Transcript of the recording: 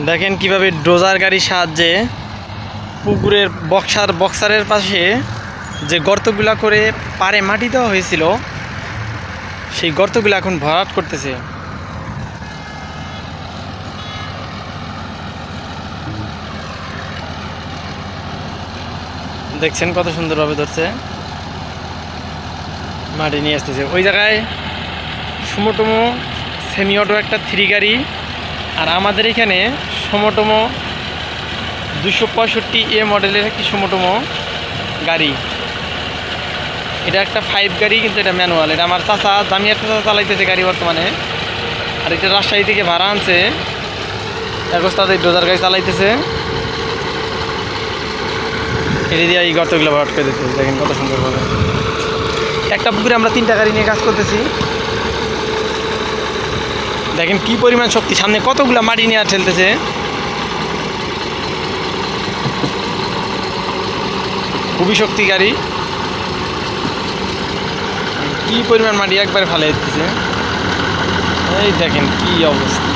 দেখেন কিভাবে ডোজার গাড়ির সাহায্যে পুকুরের বক্সারের পাশে যে গর্তগুলা করে পাড়ে মাটি দেওয়া হয়েছিল সেই গর্তগুলো এখন ভরাট করতেছে। দেখছেন কত সুন্দরভাবে ধরছে, মাটি নিয়ে আসতেছে। ওই জায়গায় সমটমো সেমি অটো একটা 3 গাড়ি, আর আমাদের এখানে সমটমো 265A মডেলের একটি সমটমো গাড়ি। এটা একটা 5 গাড়ি, কিন্তু এটা ম্যানুয়াল। এটা আমার চাচা, জামিয়ার চাচা চালাইতেছে গাড়ি বর্তমানে। আর এটা রাজশাহী থেকে ভাড়া আনছে, একস্তাদের ডোজার গাড়ি চালাইতেছে। এটা দিয়ে এই গর্তগুলো ভরাট করে দিতে। দেখেন কত সুন্দরভাবে। একটা পুকুরে আমরা 3টা গাড়ি নিয়ে কাজ করতেছি। দেখেন কি পরিমাণ শক্তি, সামনে কতগুলো মাটি নিয়ে ঠেলতেছে। খুবই শক্তি গাড়ি, কি পরিমাণ মাটি একবারে ফেলে দিতেছে। এই দেখেন কি অবস্থা।